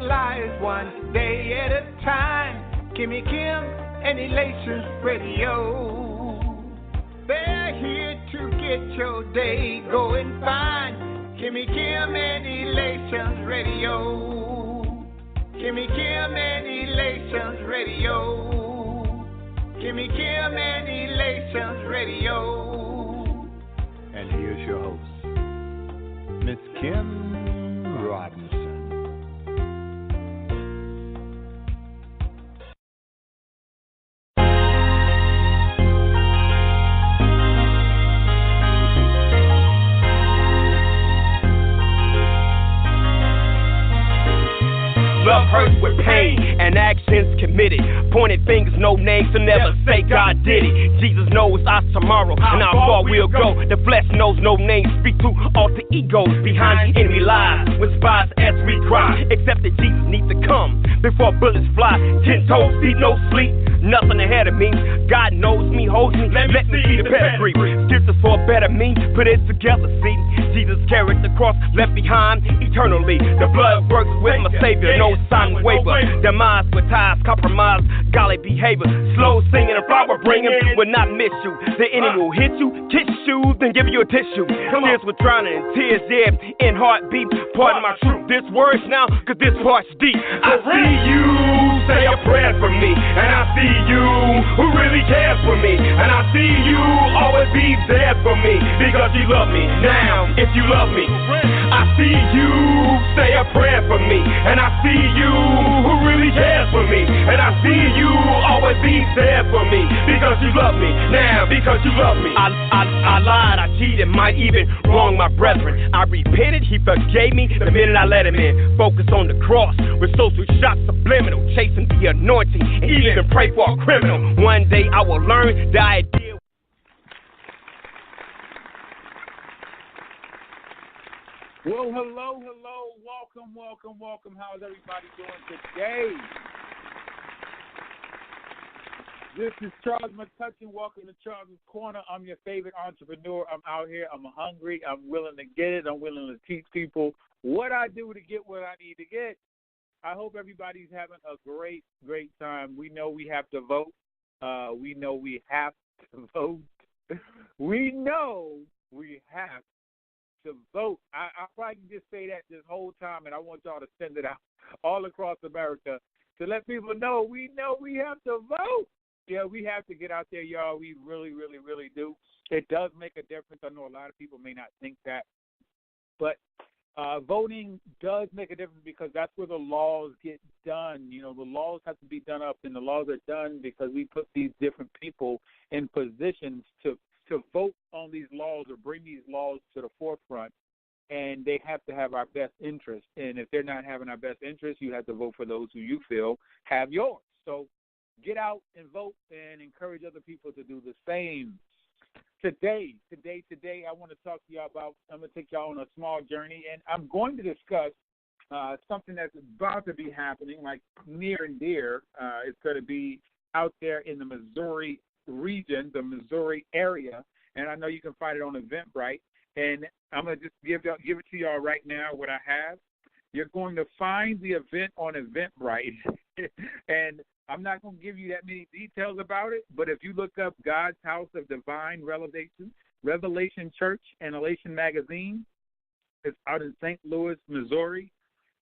lives one day at a time. Kimmy Kim and Elations Radio. They're here to get your day going fine. Kimmy Kim and Elations Radio. Kimmy Kim and Elations Radio. Kimmy Kim and Elations Radio. And here's your host, Miss Kim Robinson. Love hurts with pain and actions committed. Pointed fingers, no names, to never say God did it. Jesus knows our tomorrow and how far we'll go. The flesh knows no names. Speak to alter egos behind enemy lies. When spies as we cry, except that Jesus needs to come before bullets fly. 10 toes deep, no sleep, nothing ahead of me. God knows me, holds me. Let me see the pedigree. Gives us for a better me. Put it together, see. Jesus carried the cross, left behind eternally. The blood works with my Savior. No sign waver, demise with ties, compromise, golly behavior, slow singing and flower bringing will not miss you. The enemy will hit you, kiss you, then give you a tissue. Tears with drowning and tears, yeah, in heartbeat. Pardon my truth, this word's now, cause this part's deep. I see you say a prayer for me, and I see you who really cares for me, and I see you always be there for me, because you love me. Now, if you love me, I see you say a prayer for me, and I see you who really cares for me, and I see you always be there for me, because you love me. Now, because you love me. I lied, I cheated, might even wrong my brethren. I repented, he forgave me the minute I let him in. Focus on the cross with social shots subliminal, chasing the anointing, and even pray for a criminal. One day I will learn the idea. Well, hello, welcome. How's everybody doing today? This is Charles McCutchen. Welcome to Charles' Corner. I'm your favorite entrepreneur. I'm out here. I'm hungry. I'm willing to get it. I'm willing to teach people what I do to get what I need to get. I hope everybody's having a great time. We know we have to vote. We know we have to vote. We know we have to vote. I probably can just say that this whole time, and I want y'all to send it out all across America to let people know we have to vote. Yeah, we have to get out there, y'all. We really do. It does make a difference. I know a lot of people may not think that, but voting does make a difference because that's where the laws get done. You know, the laws have to be done up, and the laws are done because we put these different people in positions to vote on these laws or bring these laws to the forefront, and they have to have our best interest. And if they're not having our best interest, you have to vote for those who you feel have yours. So get out and vote and encourage other people to do the same. Today, I want to talk to y'all about, I'm going to take y'all on a small journey, and I'm going to discuss something that's about to be happening, like near and dear. It's going to be out there in the Missouri region, the Missouri area, and I know you can find it on Eventbrite. And I'm going to just give it to y'all right now what I have. You're going to find the event on Eventbrite, and I'm not going to give you that many details about it, but if you look up God's House of Divine Revelation Church and Elation Magazine, it's out in St. Louis, Missouri.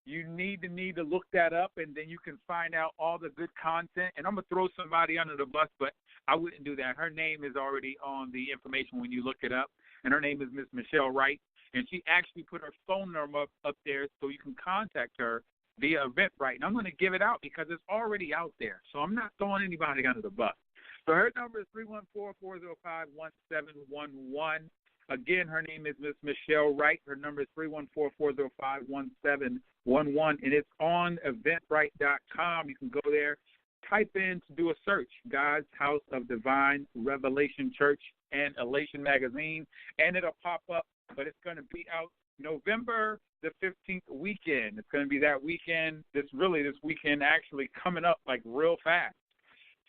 You need to look that up, and then you can find out all the good content. And I'm going to throw somebody under the bus, but I wouldn't do that. Her name is already on the information when you look it up, and her name is Miss Michelle Wright, and she actually put her phone number up there so you can contact her via Eventbrite. And I'm going to give it out because it's already out there, so I'm not throwing anybody under the bus. So her number is 314-405-1711. Again, her name is Miss Michelle Wright. Her number is 314-405-1711, and it's on Eventbrite.com. You can go there, type in to do a search, God's House of Divine Revelation Church and Elation Magazine, and it'll pop up, but it's going to be out November the 15th weekend. It's going to be that weekend, this weekend actually coming up like real fast.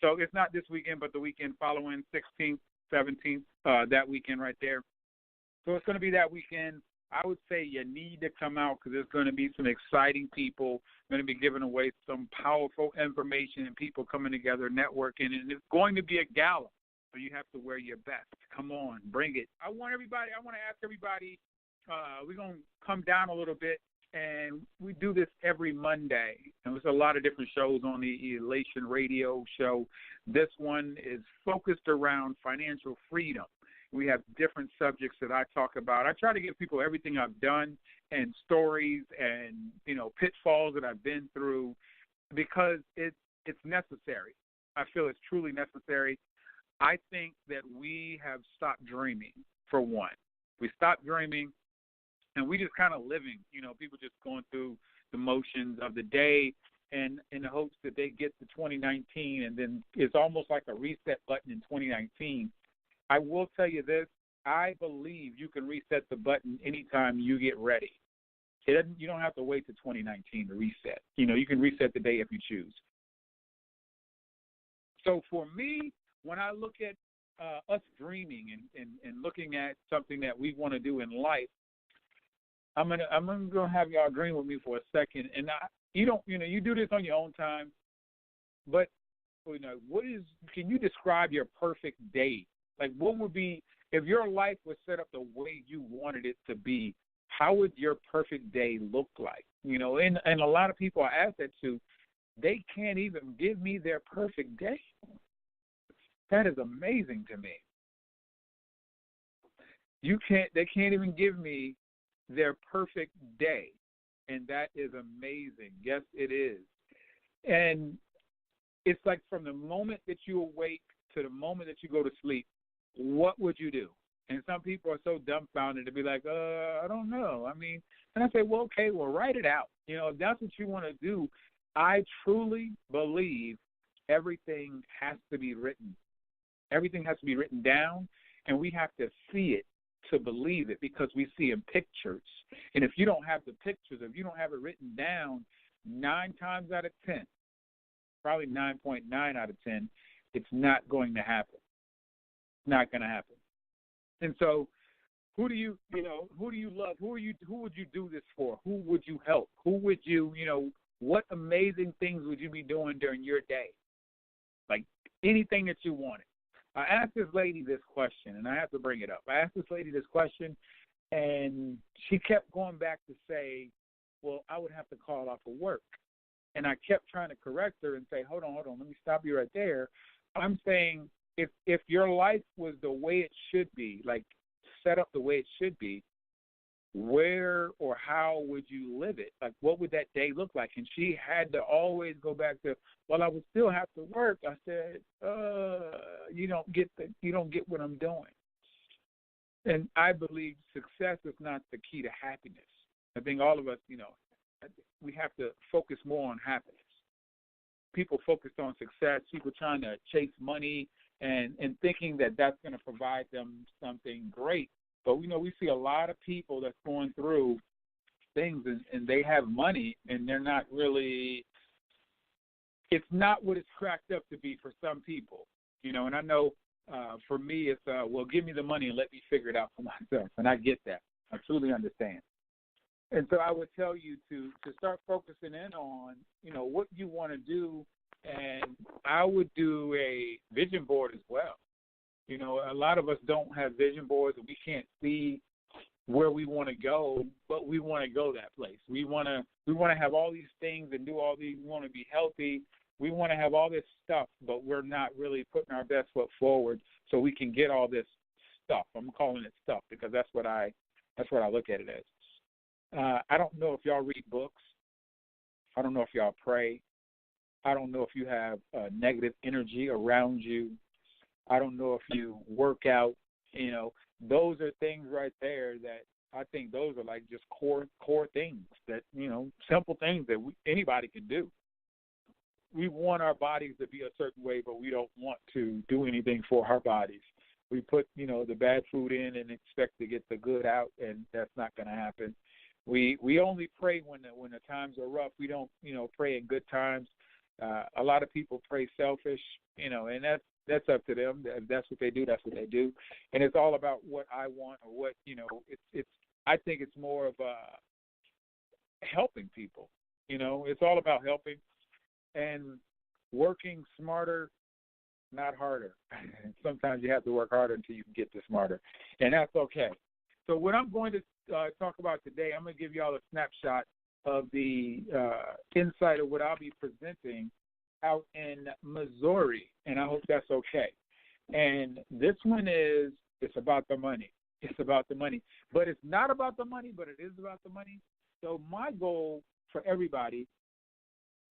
So it's not this weekend, but the weekend following, 16th, 17th, that weekend right there. So it's going to be that weekend. I would say you need to come out because there's going to be some exciting people going to be giving away some powerful information and people coming together, networking, and it's going to be a gala. So you have to wear your best. Come on, bring it. I want to ask everybody, we're going to come down a little bit, and we do this every Monday. And there's a lot of different shows on the Elation Radio show. This one is focused around financial freedom. We have different subjects that I talk about. I try to give people everything I've done and stories and, pitfalls that I've been through because it's necessary. I feel it's truly necessary. I think that we have stopped dreaming, for one. We stopped dreaming, and we just kind of living. People just going through the motions of the day and in the hopes that they get to 2019, and then it's almost like a reset button in 2019. I will tell you this. I believe you can reset the button anytime you get ready. You don't have to wait to 2019 to reset. You can reset the day if you choose. So for me, when I look at us dreaming and looking at something that we want to do in life, I'm gonna have y'all dream with me for a second. And you do this on your own time, but can you describe your perfect day? Like, what would be, if your life was set up the way you wanted it to be, how would your perfect day look like? And a lot of people I ask that to, they can't even give me their perfect day. That is amazing to me. They can't even give me their perfect day, and that is amazing. Yes, it is. And it's like from the moment that you awake to the moment that you go to sleep, what would you do? And some people are so dumbfounded to be like, I don't know. And I say, well, okay, write it out. If that's what you want to do, I truly believe everything has to be written. Everything has to be written down, and we have to see it to believe it because we see in pictures. And if you don't have the pictures, if you don't have it written down, 9 times out of 10, probably 9.9 out of 10, it's not going to happen. It's not going to happen. And so who do you love? Who would you do this for? Who would you help? Who would you, what amazing things would you be doing during your day? Like anything that you wanted. I asked this lady this question, and I have to bring it up. I asked this lady this question, and she kept going back to say, well, I would have to call off of work. And I kept trying to correct her and say, hold on, let me stop you right there. I'm saying if your life was the way it should be, like set up the way it should be, where or how would you live it? Like, what would that day look like? And she had to always go back to, well, I would still have to work. I said, you don't get what I'm doing. And I believe success is not the key to happiness. I think all of us, we have to focus more on happiness. People focused on success, people trying to chase money and thinking that that's going to provide them something great. But, we see a lot of people that's going through things and they have money and they're not really, it's not what it's cracked up to be for some people, and I know for me it's, well, give me the money and let me figure it out for myself. And I get that. I truly understand. And so I would tell you to start focusing in on, what you want to do. And I would do a vision board as well. A lot of us don't have vision boards and we can't see where we want to go, but we want to go that place. We want to have all these things and do all these. We want to be healthy. We want to have all this stuff, but we're not really putting our best foot forward so we can get all this stuff. I'm calling it stuff because that's what I look at it as. I don't know if y'all read books. I don't know if y'all pray. I don't know if you have negative energy around you. I don't know if you work out. Those are things right there that I think those are like just core things that, simple things that anybody can do. We want our bodies to be a certain way, but we don't want to do anything for our bodies. We put, the bad food in and expect to get the good out, and that's not going to happen. We only pray when the times are rough. We don't, pray in good times. A lot of people pray selfish, and that's up to them. If that's what they do, that's what they do. And it's all about what I want or what, it's I think it's more of helping people. It's all about helping and working smarter, not harder. Sometimes you have to work harder until you can get to smarter, and that's okay. So what I'm going to talk about today, I'm going to give you all a snapshot of the insight of what I'll be presenting out in Missouri, and I hope that's okay. And this one it's about the money. It's about the money. But it's not about the money, but it is about the money. So my goal for everybody,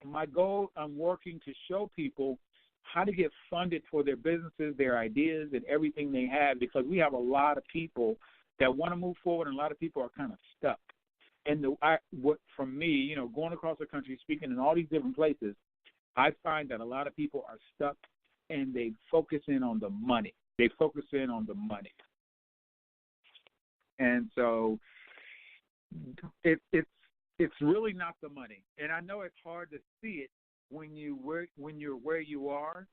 I'm working to show people how to get funded for their businesses, their ideas, and everything they have, because we have a lot of people that want to move forward, and a lot of people are kind of stuck. And from me, going across the country, speaking in all these different places, I find that a lot of people are stuck, and they focus in on the money. And so it's really not the money. And I know it's hard to see it when you're where you are,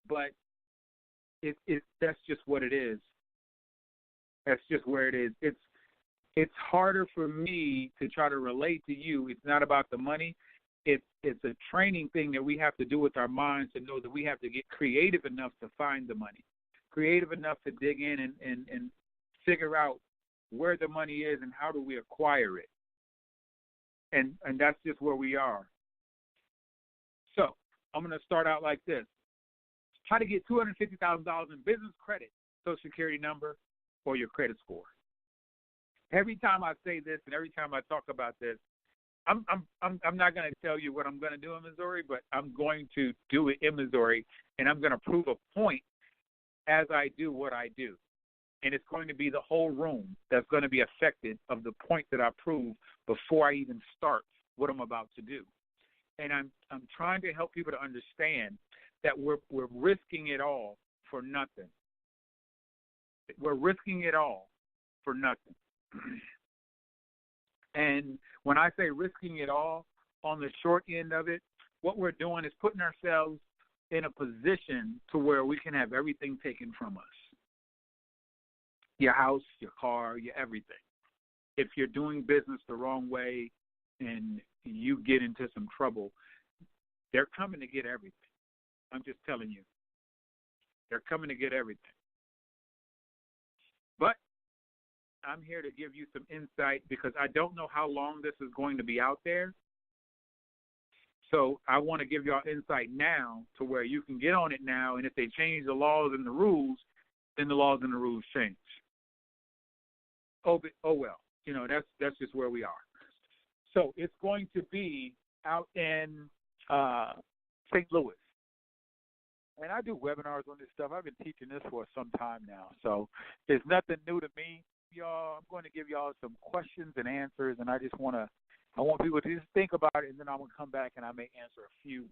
but that's just what it is. That's just where it is. It's harder for me to try to relate to you. It's not about the money. It's a training thing that we have to do with our minds to know that we have to get creative enough to find the money, creative enough to dig in and figure out where the money is and how do we acquire it. And that's just where we are. So I'm going to start out like this. How to get $250,000 in business credit, Social Security number, or your credit score. Every time I say this and every time I talk about this, I'm not going to tell you what I'm going to do in Missouri, but I'm going to do it in Missouri, and I'm going to prove a point as I do what I do. And it's going to be the whole room that's going to be affected of the point that I prove before I even start what I'm about to do. And I'm trying to help people to understand that we're risking it all for nothing. We're risking it all for nothing. And when I say risking it all, on the short end of it, what we're doing is putting ourselves in a position to where we can have everything taken from us. Your house, your car, your everything. If you're doing business the wrong way and you get into some trouble, they're coming to get everything. I'm just telling you. They're coming to get everything. But I'm here to give you some insight because I don't know how long this is going to be out there. So I want to give y'all insight now to where you can get on it now, and if they change the laws and the rules, then the laws and the rules change. Oh well, that's just where we are. So it's going to be out in St. Louis. And I do webinars on this stuff. I've been teaching this for some time now. So it's nothing new to me. Y'all, I'm going to give y'all some questions and answers, and I want people to just think about it, and then I'm going to come back and I may answer a few.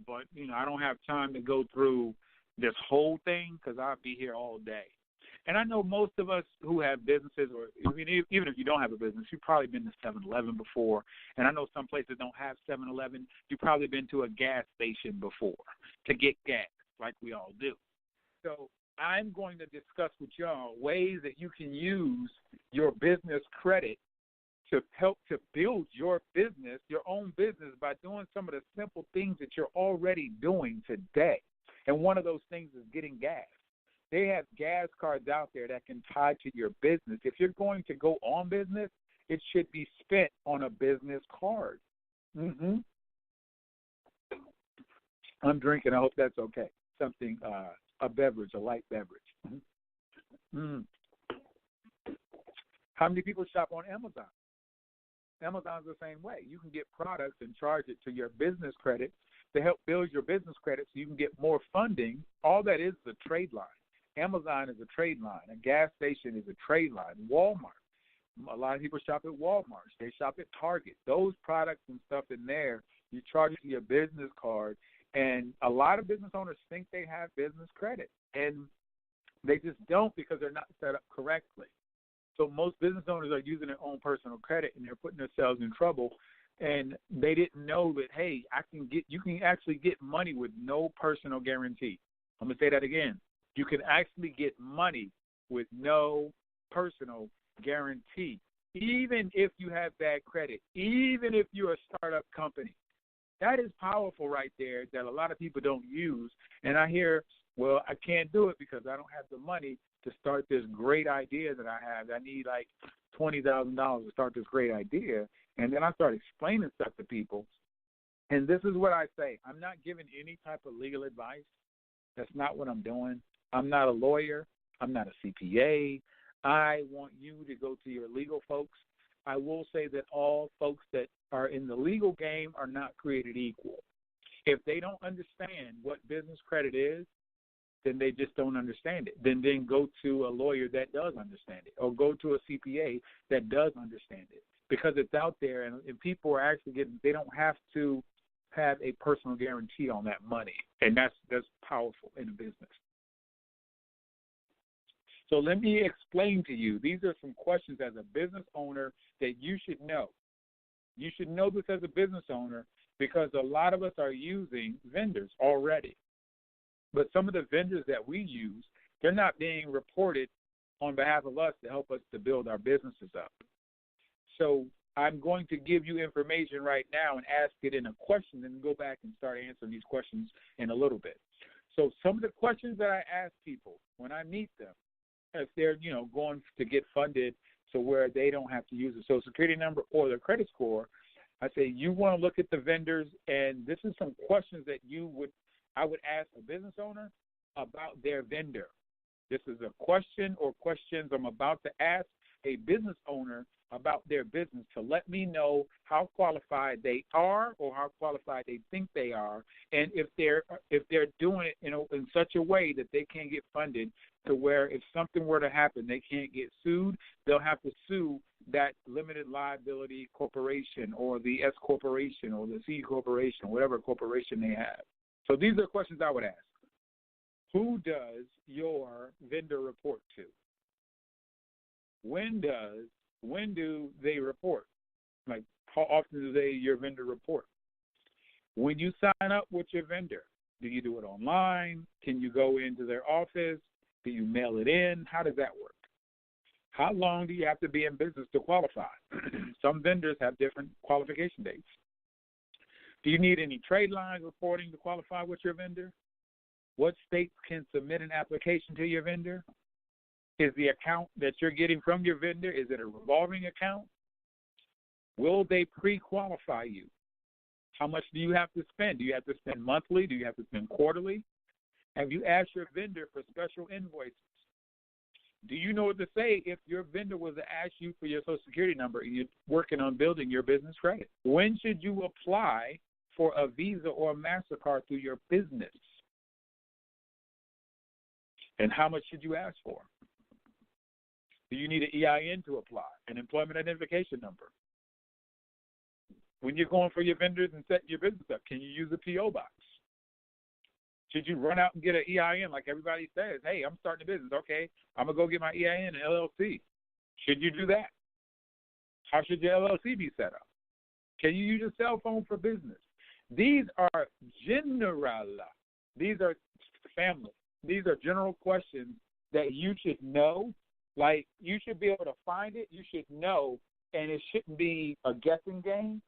But, I don't have time to go through this whole thing because I'll be here all day. And I know most of us who have businesses, or even if you don't have a business, you've probably been to 7-Eleven before. And I know some places don't have 7-Eleven. You've probably been to a gas station before to get gas, like we all do. So I'm going to discuss with y'all ways that you can use your business credit to help to build your business, your own business, by doing some of the simple things that you're already doing today. And one of those things is getting gas. They have gas cards out there that can tie to your business. If you're going to go on business, it should be spent on a business card. I'm drinking. I hope that's okay. Something, a beverage, a light beverage. How many people shop on Amazon? Amazon's the same way. You can get products and charge it to your business credit to help build your business credit so you can get more funding. All that is a trade line. Amazon is a trade line. A gas station is a trade line. Walmart. A lot of people shop at Walmart. They shop at Target. Those products and stuff in there, you charge it to your business card. And a lot of business owners think they have business credit, and they just don't because they're not set up correctly. So most business owners are using their own personal credit, and they're putting themselves in trouble. And they didn't know that, hey, you can actually get money with no personal guarantee. I'm going to say that again. You can actually get money with no personal guarantee. even if you have bad credit, even if you're a startup company. That is powerful right there that a lot of people don't use. And I hear, well, I can't do it because I don't have the money to start this great idea that I have. I need like $20,000 to start this great idea. And then I start explaining stuff to people. And this is what I say. I'm not giving any type of legal advice. That's not what I'm doing. I'm not a lawyer. I'm not a CPA. I want you to go to your legal folks. I will say that all folks that are in the legal game are not created equal. If they don't understand what business credit is, then they just don't understand it. Then go to a lawyer that does understand it, or go to a CPA that does understand it, because it's out there, and people are actually getting, they don't have to have a personal guarantee on that money, and that's powerful in a business. So let me explain to you. These are some questions as a business owner that you should know. You should know this as a business owner because a lot of us are using vendors already. But some of the vendors that we use, they're not being reported on behalf of us to help us to build our businesses up. So I'm going to give you information right now and ask it in a question, and go back and start answering these questions in a little bit. So some of the questions that I ask people when I meet them, if they're, going to get funded so where they don't have to use a Social Security number or their credit score, I say you want to look at the vendors, and this is some questions that I would ask a business owner about their vendor. This is a question or questions I'm about to ask a business owner about their business to let me know how qualified they are or how qualified they think they are, and if they're doing it in such a way that they can't get funded to where if something were to happen, they can't get sued. They'll have to sue that limited liability corporation or the S corporation or the C corporation, whatever corporation they have. So these are questions I would ask. Who does your vendor report to? When do they report? Like, how often do your vendor report? When you sign up with your vendor, do you do it online? Can you go into their office? Do you mail it in? How does that work? How long do you have to be in business to qualify? Some vendors have different qualification dates. Do you need any trade lines reporting to qualify with your vendor? What states can submit an application to your vendor? Is the account that you're getting from your vendor, is it a revolving account? Will they pre-qualify you? How much do you have to spend? Do you have to spend monthly? Do you have to spend quarterly? Have you asked your vendor for special invoices? Do you know what to say if your vendor was to ask you for your Social Security number and you're working on building your business credit? When should you apply for a Visa or a MasterCard through your business? And how much should you ask for? Do you need an EIN to apply, an employment identification number? When you're going for your vendors and setting your business up, can you use a P.O. box? Should you run out and get an EIN like everybody says? Hey, I'm starting a business. Okay, I'm going to go get my EIN and LLC. Should you do that? How should your LLC be set up? Can you use your cell phone for business? These are general. These are family. These are general questions that you should know. Like, you should be able to find it. You should know, and it shouldn't be a guessing game,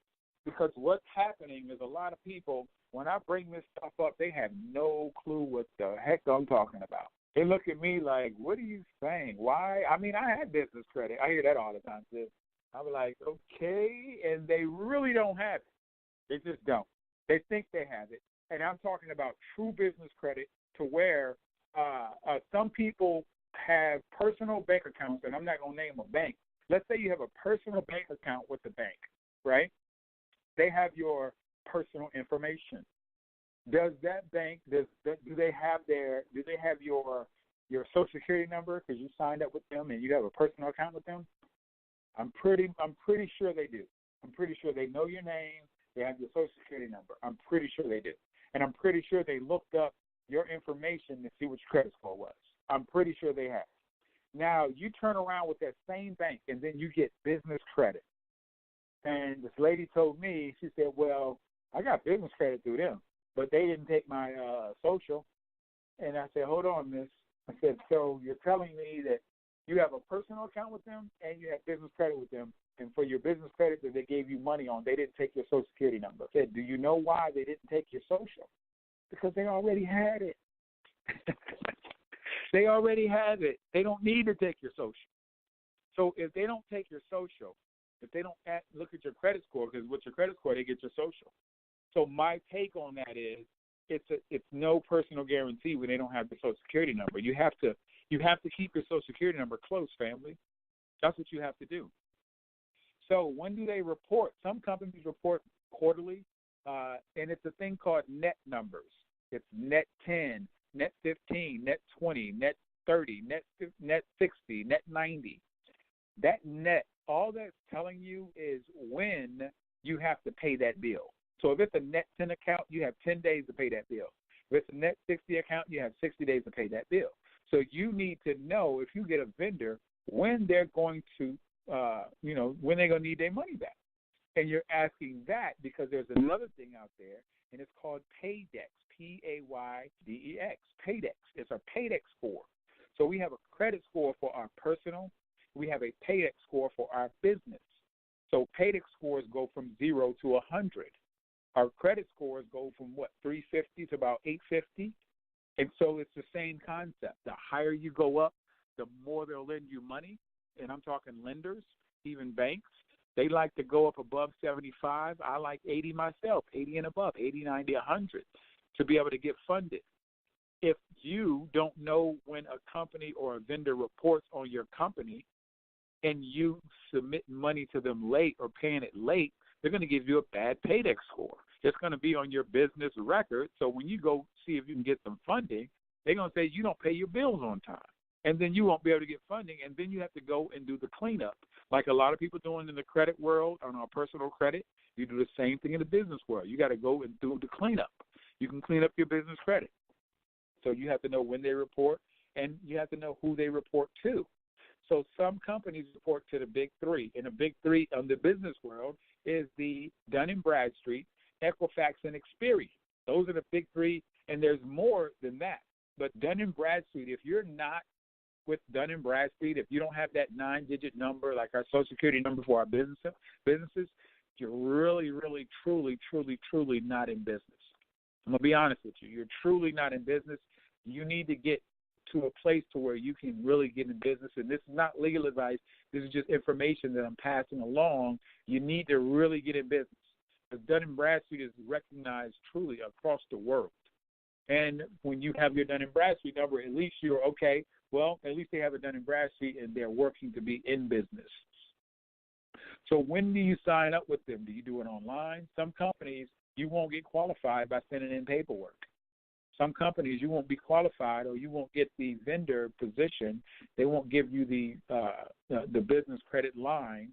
because what's happening is a lot of people, when I bring this stuff up, they have no clue what the heck I'm talking about. They look at me like, what are you saying? Why? I mean, I had business credit. I hear that all the time, too. I'm like, okay, and they really don't have it. They just don't. They think they have it, and I'm talking about true business credit to where some people have personal bank accounts, and I'm not going to name a bank. Let's say you have a personal bank account with the bank, right? They have your personal information. Does that bank do they have your Social Security number because you signed up with them and you have a personal account with them? I'm pretty sure they do. I'm pretty sure they know your name. They have your Social Security number. I'm pretty sure they do, and I'm pretty sure they looked up your information to see what your credit score was. I'm pretty sure they have. Now, you turn around with that same bank, and then you get business credit. And this lady told me, she said, well, I got business credit through them, but they didn't take my social. And I said, hold on, miss. I said, so you're telling me that You have a personal account with them, and you have business credit with them. And for your business credit that they gave you money on, they didn't take your Social Security number. I said, do you know why they didn't take your social? Because they already had it. They already have it. They don't need to take your social. So if they don't take your social, if they don't look at your credit score, because with your credit score, they get your social. So my take on that is it's no personal guarantee when they don't have the Social Security number. You have to keep your Social Security number close, family. That's what you have to do. So when do they report? Some companies report quarterly, and it's a thing called net numbers. It's net 10, net 15, net 20, net 30, net 60, net 90. That net, all that's telling you is when you have to pay that bill. So if it's a net 10 account, you have 10 days to pay that bill. If it's a net 60 account, you have 60 days to pay that bill. So you need to know, if you get a vendor, when they're going to, when they're going to need their money back. And you're asking that because there's another thing out there, and it's called Paydex, Paydex, Paydex. It's a Paydex score. So we have a credit score for our personal. We have a Paydex score for our business. So Paydex scores go from 0 to 100. Our credit scores go from, 350 to about 850? And so it's the same concept. The higher you go up, the more they'll lend you money. And I'm talking lenders, even banks. They like to go up above 75. I like 80 myself, 80 and above, 80, 90, 100, to be able to get funded. If you don't know when a company or a vendor reports on your company and you submit money to them late or paying it late, they're going to give you a bad Paydex score. It's going to be on your business record. So when you go see if you can get some funding, they're going to say you don't pay your bills on time. And then you won't be able to get funding, and then you have to go and do the cleanup. Like a lot of people doing in the credit world, on our personal credit, you do the same thing in the business world. You got to go and do the cleanup. You can clean up your business credit. So you have to know when they report, and you have to know who they report to. So some companies report to the big three, and the big three on the business world is the Dun & Bradstreet, Equifax, and Experian. Those are the big three, and there's more than that. But Dun & Bradstreet, if you're not with Dun & Bradstreet, if you don't have that 9-digit number, like our Social Security number for our businesses, you're really, really, truly, truly, truly not in business. I'm going to be honest with you. You're truly not in business. You need to get to a place to where you can really get in business. And this is not legal advice. This is just information that I'm passing along. You need to really get in business. Because Dun & Bradstreet is recognized truly across the world. And when you have your Dun & Bradstreet number, at least you're okay. Well, at least they have it Dun & Bradstreet, and they're working to be in business. So when do you sign up with them? Do you do it online? Some companies, you won't get qualified by sending in paperwork. Some companies, you won't be qualified, or you won't get the vendor position. They won't give you the business credit line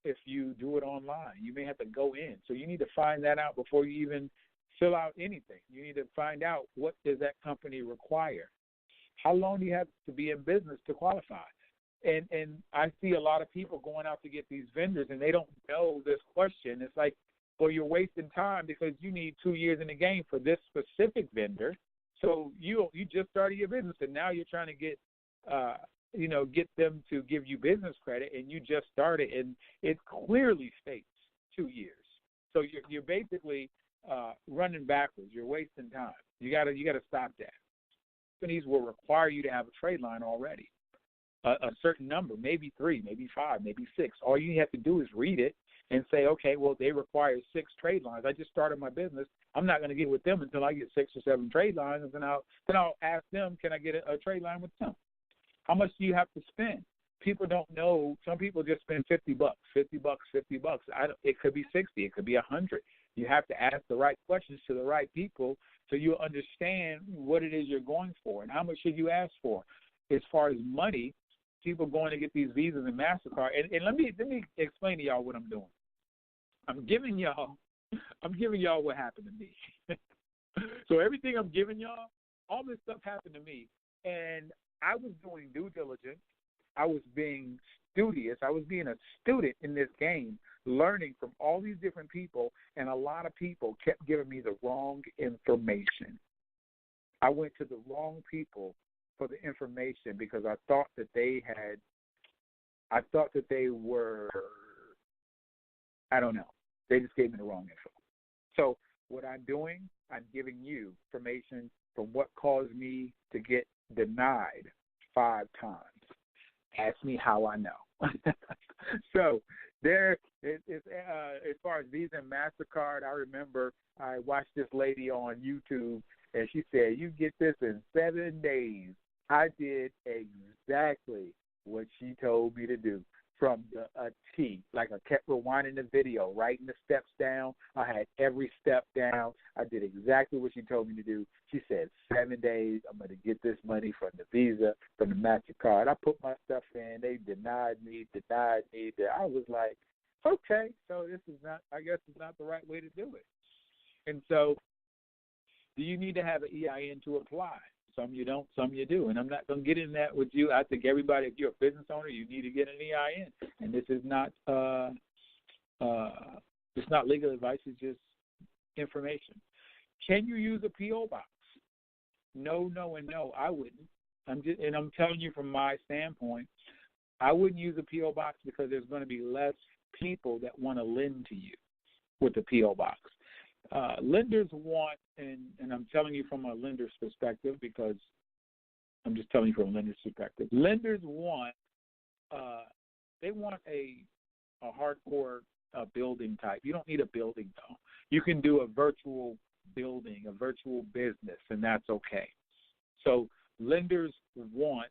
if you do it online. You may have to go in. So you need to find that out before you even fill out anything. You need to find out, what does that company require? How long do you have to be in business to qualify? And I see a lot of people going out to get these vendors, and they don't know this question. It's like, well, you're wasting time because you need 2 years in the game for this specific vendor. So you just started your business, and now you're trying to get them to give you business credit, and you just started, and it clearly states 2 years. So you're basically running backwards. You're wasting time. You got to stop that. Companies will require you to have a trade line already, a certain number, maybe 3, maybe 5, maybe 6. All you have to do is read it and say, okay, well, they require 6 trade lines. I just started my business. I'm not going to get with them until I get 6 or 7 trade lines, and then I'll ask them, can I get a trade line with them? How much do you have to spend? People don't know. Some people just spend $50, $50. It could be 60. It could be 100. You have to ask the right questions to the right people so you'll understand what it is you're going for and how much should you ask for. As far as money, people going to get these Visas and MasterCard. And let me explain to y'all what I'm doing. I'm giving y'all what happened to me. So everything I'm giving y'all, all this stuff happened to me. And I was doing due diligence. I was being studious. I was being a student in this game, learning from all these different people, and a lot of people kept giving me the wrong information. I went to the wrong people for the information because I thought that they were, I don't know. They just gave me the wrong info. So what I'm doing, I'm giving you information from what caused me to get denied 5 times. Ask me how I know. So there, as far as Visa and MasterCard, I remember I watched this lady on YouTube, and she said, you get this in 7 days. I did exactly what she told me to do from a T. Like I kept rewinding the video, writing the steps down. I had every step down. I did exactly what she told me to do. She said 7 days, I'm going to get this money from the Visa, from the MasterCard. I put my stuff in. They denied me. I was like, okay, so this is not, I guess it's not the right way to do it. And so do you need to have an EIN to apply? Some you don't, some you do. And I'm not going to get in that with you. I think everybody, if you're a business owner, you need to get an EIN. And this is not it's not legal advice. It's just information. Can you use a P.O. box? No, and no. I wouldn't. I'm telling you from my standpoint, I wouldn't use a P.O. box because there's going to be less people that want to lend to you with the P.O. box. Lenders want, and I'm telling you from a lender's perspective because I'm just telling you from a lender's perspective. Lenders want, they want a hardcore building type. You don't need a building though. You can do a virtual building, a virtual business, and that's okay. So lenders want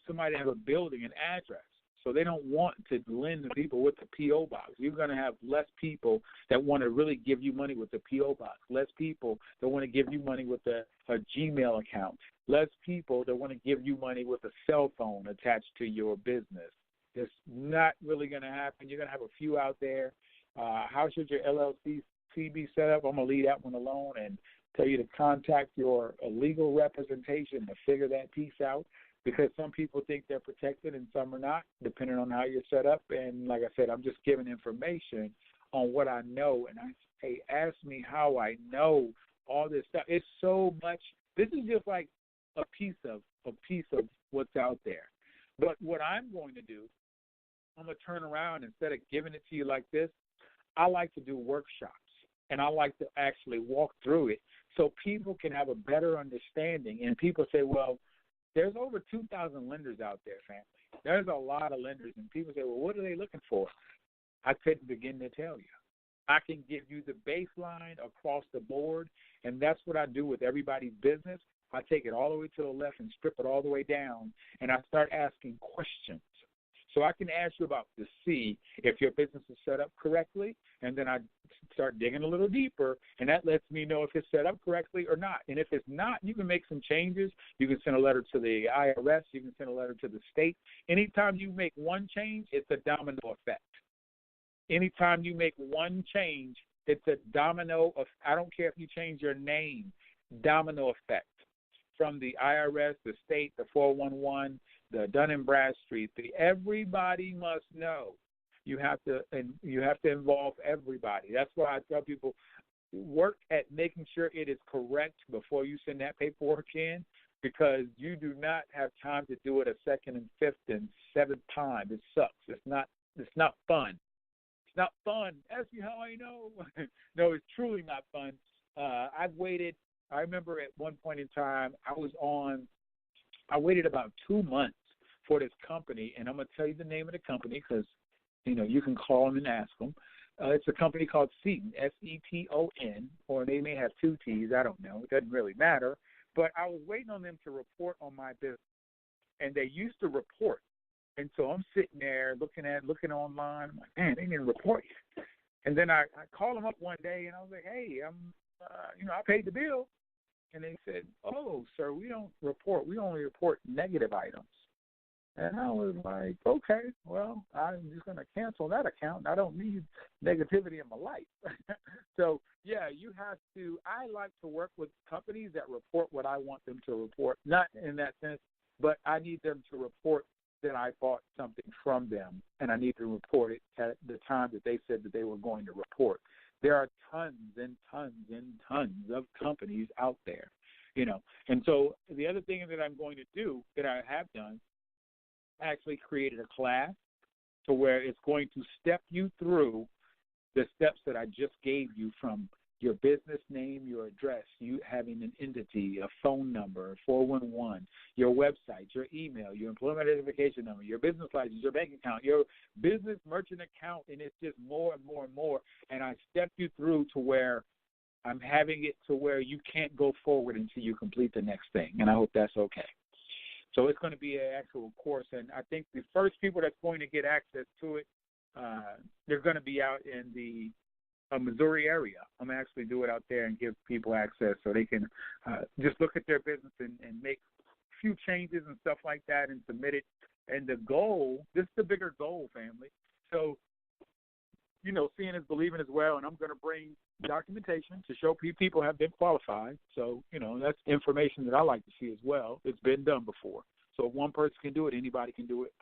somebody to have a building, an address. So they don't want to lend to people with the P.O. box. You're going to have less people that want to really give you money with the P.O. box, less people that want to give you money with a Gmail account, less people that want to give you money with a cell phone attached to your business. It's not really going to happen. You're going to have a few out there. How should your LLC be set up? I'm going to leave that one alone and tell you to contact your legal representation to figure that piece out. Because some people think they're protected and some are not, depending on how you're set up. And like I said, I'm just giving information on what I know. And I say, ask me how I know all this stuff. It's so much. This is just like a piece of what's out there. But what I'm going to do, I'm going to turn around instead of giving it to you like this. I like to do workshops, and I like to actually walk through it so people can have a better understanding. And people say, well, there's over 2,000 lenders out there, family. There's a lot of lenders, and people say, well, what are they looking for? I couldn't begin to tell you. I can give you the baseline across the board, and that's what I do with everybody's business. I take it all the way to the left and strip it all the way down, and I start asking questions. So I can ask you about to see if your business is set up correctly, and then I start digging a little deeper, and that lets me know if it's set up correctly or not. And if it's not, you can make some changes. You can send a letter to the IRS. You can send a letter to the state. Anytime you make one change, it's a domino effect. Anytime you make one change, it's a domino of, I don't care if you change your name, domino effect. From the IRS, the state, the 411, the Dun & Bradstreet, everybody must know. You have to involve everybody. That's why I tell people, work at making sure it is correct before you send that paperwork in, because you do not have time to do it a second and fifth and seventh time. It sucks. It's not fun. It's not fun. Ask me how I know. No, it's truly not fun. I've waited. I remember at one point in time, I waited about 2 months for this company, and I'm going to tell you the name of the company because, you can call them and ask them. It's a company called Seton, S-E-T-O-N, or they may have 2 T's. I don't know. It doesn't really matter. But I was waiting on them to report on my business, and they used to report. And so I'm sitting there looking online. I'm like, man, they didn't report yet. And then I called them up one day, and I was like, hey, I paid the bill. And they said, oh, sir, we don't report. We only report negative items. And I was like, okay, well, I'm just going to cancel that account. I don't need negativity in my life. So, yeah, I like to work with companies that report what I want them to report. Not in that sense, but I need them to report that I bought something from them, and I need to report it at the time that they said that they were going to report. There are tons and tons and tons of companies out there. And so the other thing that I'm going to do, that I have done, I actually created a class to where it's going to step you through the steps that I just gave you, from your business name, your address, you having an entity, a phone number, 411, your website, your email, your employment identification number, your business license, your bank account, your business merchant account, and it's just more and more and more. And I step you through to where I'm having it to where you can't go forward until you complete the next thing, and I hope that's okay. So it's going to be an actual course, and I think the first people that's going to get access to it, they're going to be out in the Missouri area. I'm going to actually do it out there and give people access so they can just look at their business and make a few changes and stuff like that and submit it. And the goal, this is the bigger goal, family. So, seeing is believing as well, and I'm going to bring documentation to show people have been qualified. So, that's information that I like to see as well. It's been done before. So if one person can do it, anybody can do it.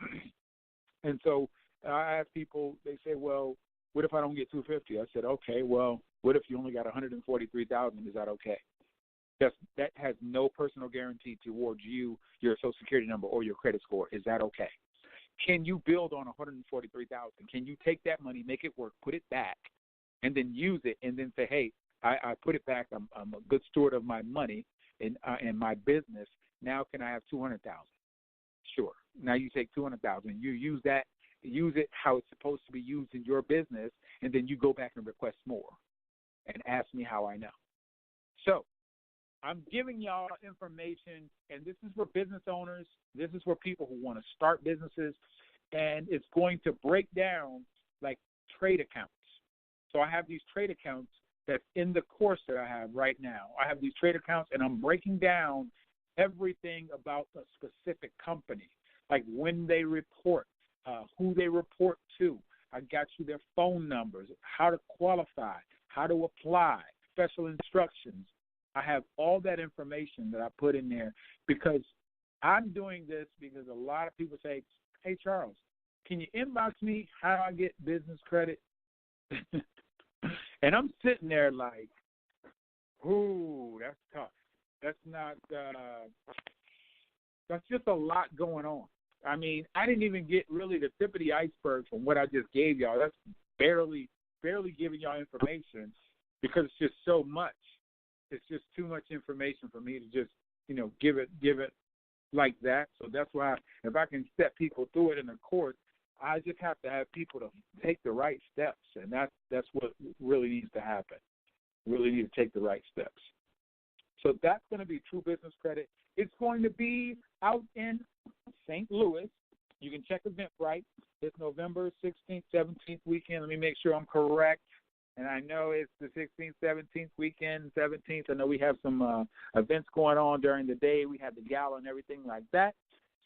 And so I ask people, they say, well, what if I don't get 250? I said, okay, well, what if you only got 143,000? Is that okay? That has no personal guarantee towards you, your Social Security number, or your credit score. Is that okay? Can you build on 143,000? Can you take that money, make it work, put it back, and then use it, and then say, hey, I put it back. I'm a good steward of my money and my business. Now can I have 200,000? Sure. Now you take 200,000. You use that. Use it how it's supposed to be used in your business, and then you go back and request more and ask me how I know. So I'm giving y'all information, and this is for business owners. This is for people who want to start businesses, and it's going to break down like trade accounts. So I have these trade accounts that's in the course that I have right now. I have these trade accounts, and I'm breaking down everything about a specific company, like when they report, who they report to. I got you their phone numbers, how to qualify, how to apply, special instructions. I have all that information that I put in there because I'm doing this because a lot of people say, hey, Charles, can you inbox me how I get business credit? And I'm sitting there like, ooh, that's tough. That's not, that's just a lot going on. I mean, I didn't even get really the tip of the iceberg from what I just gave y'all. That's barely giving y'all information because it's just so much. It's just too much information for me to just, give it like that. So that's why if I can step people through it in the course, I just have to have people to take the right steps, and that's what really needs to happen. Really need to take the right steps. So that's going to be True Business Credit. It's going to be out in St. Louis. You can check Eventbrite. It's November 16th, 17th weekend. Let me make sure I'm correct. And I know it's the 16th, 17th weekend, 17th. I know we have some events going on during the day. We have the gala and everything like that.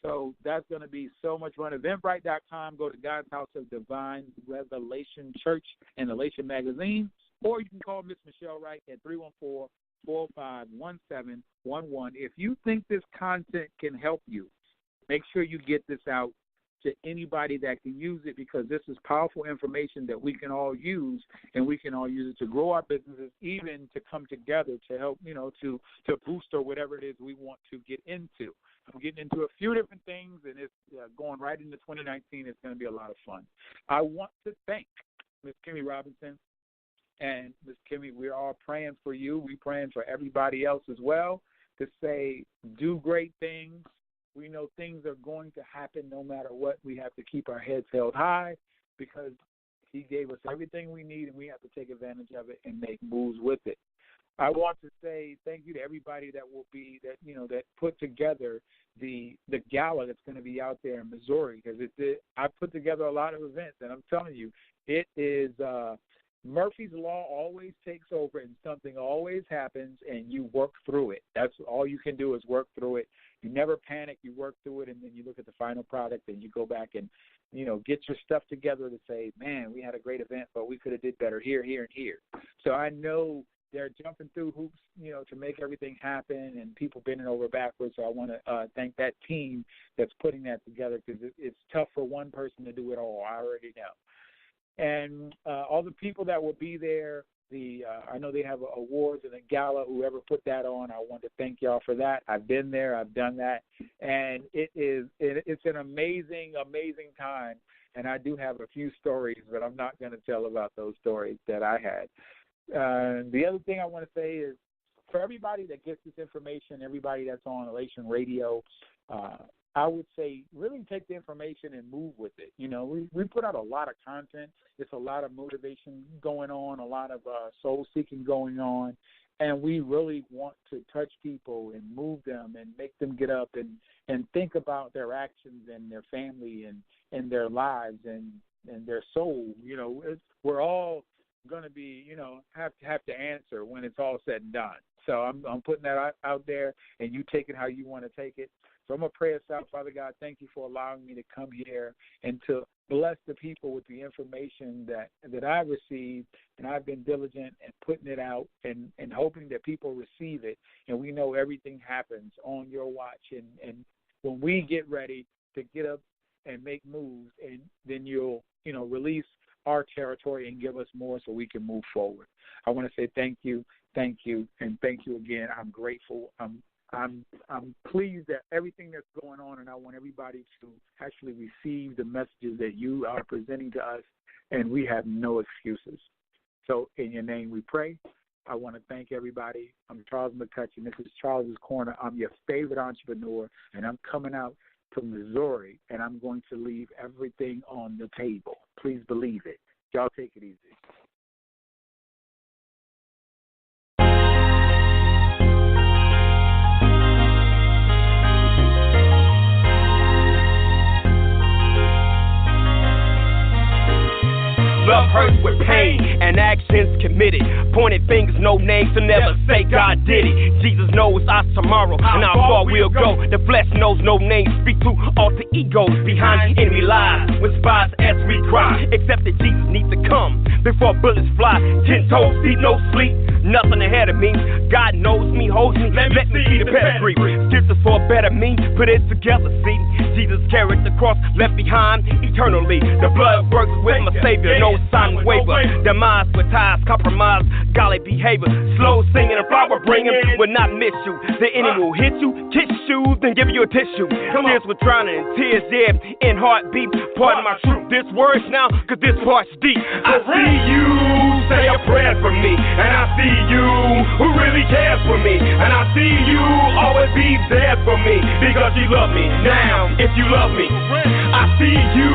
So that's going to be so much fun. Eventbrite.com. Go to God's House of Divine Revelation Church and Elation Magazine. Or you can call Miss Michelle Wright at 314-405-1711. If you think this content can help you, make sure you get this out to anybody that can use it, because this is powerful information that we can all use, and we can all use it to grow our businesses, even to come together to help, to boost or whatever it is we want to get into. I'm getting into a few different things, and it's going right into 2019. It's going to be a lot of fun. I want to thank Ms. Kimmy Robinson. And Ms. Kimmy, we're all praying for you. We're praying for everybody else as well to say, do great things. We know things are going to happen no matter what. We have to keep our heads held high because he gave us everything we need, and we have to take advantage of it and make moves with it. I want to say thank you to everybody that will be that put together the gala that's going to be out there in Missouri, because I put together a lot of events, and I'm telling you, it is Murphy's Law always takes over, and something always happens, and you work through it. That's all you can do is work through it. You never panic. You work through it, and then you look at the final product, and you go back and, get your stuff together to say, man, we had a great event, but we could have did better here, here, and here. So I know they're jumping through hoops, to make everything happen, and people bending over backwards. So I want to thank that team that's putting that together, because it's tough for one person to do it all. I already know. And all the people that will be there, I know they have awards and a gala. Whoever put that on, I want to thank y'all for that. I've been there, I've done that, and it's an amazing time. And I do have a few stories, but I'm not going to tell about those stories that I had. The other thing I want to say is, for everybody that gets this information, everybody that's on Elation Radio, I would say really take the information and move with it. You know, we put out a lot of content. It's a lot of motivation going on, a lot of soul-seeking going on, and we really want to touch people and move them and make them get up and think about their actions and their family and their lives and their soul. You know, we're all going to be, you know, have to answer when it's all said and done. So I'm putting that out there, and you take it how you want to take it. So I'm going to pray us out. Father God, thank you for allowing me to come here and to bless the people with the information that I received, and I've been diligent in putting it out and hoping that people receive it. And we know everything happens on your watch. And when we get ready to get up and make moves, and then you'll, you know, release our territory and give us more so we can move forward. I want to say thank you, and thank you again. I'm grateful. I'm pleased at everything that's going on, and I want everybody to actually receive the messages that you are presenting to us, and we have no excuses. So in your name we pray. I want to thank everybody. I'm Charles McCutchen. This is Charles's Corner. I'm your favorite entrepreneur, and I'm coming out to Missouri, and I'm going to leave everything on the table. Please believe it. Y'all take it easy. Love hurts with pain and actions committed. Pointed fingers, no names, so never say God did it. Jesus knows our tomorrow and how far we'll go. The flesh knows no names. Speak to alter egos behind enemy lies. When spies as we cry, except that Jesus needs to come before bullets fly. 10 toes deep, no sleep, nothing ahead of me. God knows me, holds me. Let me see the pedigree. Scriptures for a better me. Put it together, see. Jesus carried the cross, left behind eternally. The blood works with my Savior. No sign waver, demise with ties, compromise, golly behavior, slow singing and flower bringing will not miss you. The enemy will hit you, kiss you, then give you a tissue. Tears with drowning, tears there in heartbeat. Pardon my truth, this word's now, cause this part's deep. I see you say a prayer for me, and I see you who really cares for me, and I see you always be there for me because you love me. Now, if you love me, I see you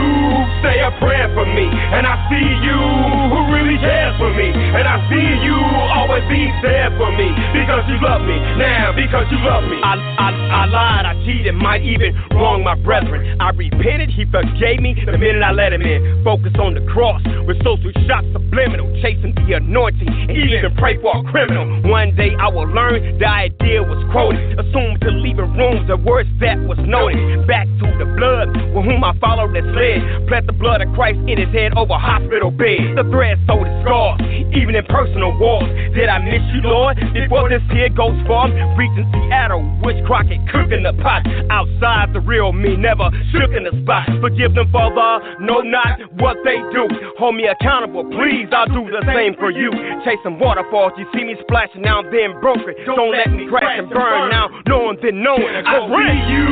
say a prayer for me, and I see you who really cares for me, and I see you always be there for me because you love me. Now, because you love me. I lied, I cheated, might even wrong my brethren. I repented, he forgave me the minute I let him in. Focus on the cross with social shots subliminal, chasing the anointing and even pray for a criminal. One day I will learn the idea was quoted, assumed to leaving rooms the words that was noted. Back to the blood with whom I followed that sled, plant the blood of Christ in his head over hospital bed. The thread sewed his scars, even in personal wars. Did I miss you, Lord? Before this here goes far, reaching Seattle, Witch Crockett cooking the pot. Outside the real me, never shook in the spot. Forgive them for the know not what they do. Hold me accountable, please, I'll do the same for you. Chasing waterfalls, you see me splashing, now I'm then broken. Don't let me crash and burn, now knowing then knowing. I see you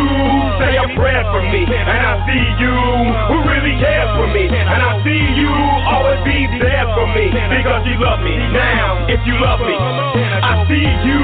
say a prayer for me, and I see you who really cares for me, and I see you always be there for me because you love me. Now, if you love me, I see you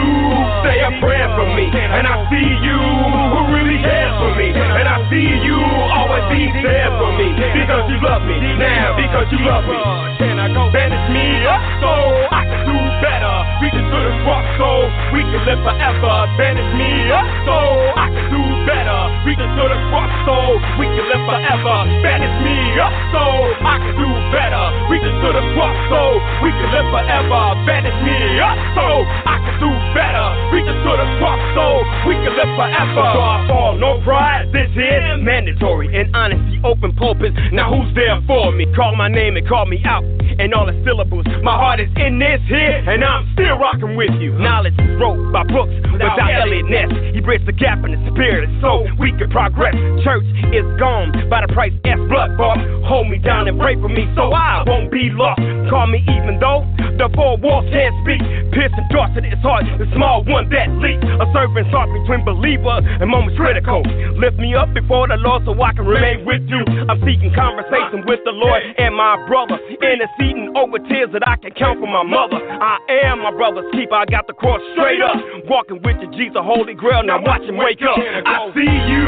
say a prayer for me, and I see you who really cares for me, and I see you always be there for me because you love me. Now, because you love me. Can I go bandage me up so I can do better? Reaching to the cross so we can live forever. Bandage me up so I can do better. Reaching to the cross so we can live forever. Bandage me up so I can do better. Reaching to the cross so we can live forever. Bandage me up so I can do better. reaching to the top soul. We can live forever. So I fall, no pride. This is mandatory and honesty, open pulpits. Now who's there for me? Call my name and call me out. And all the syllables. My heart is in this here, and I'm still rocking with you. Knowledge is wrote by books without Elliot Ness. He bridged the gap in the spirit, so we can progress. Church is gone by the price S blood bought. Hold me down and pray for me, so I won't be lost. Call me even though the four walls can't speak. Piercing darts in his heart, the small one that leaks. A servant's heart between believer and moments critical. Lift me up before the Lord so I can remain with you. I'm seeking conversation with the Lord and my brother. Interceding over tears that I can count for my mother. I am my brother's keeper, I got the cross straight up. Walking with you, Jesus, Holy Grail, now watch him wake up. I see you,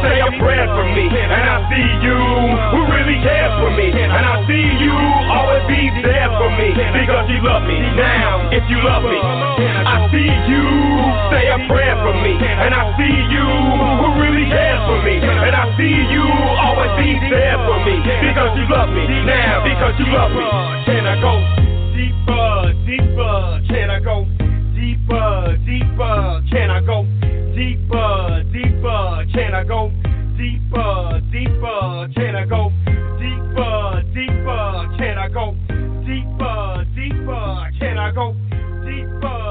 say a prayer for me. And I see you, who really cares for me. And I see you, always be there for me. Because you love me now, if you love me. I see you, say a prayer for me. And I see you, who really cares for me. And I see you, always be there for me. Because you love me now, because you love me. Can I go deeper, deeper? Can I go deeper, deeper? Can I go deeper, deeper? Can I go deeper, deeper? Can I go deeper, deeper? Can I go deeper, deeper? Can I go deeper?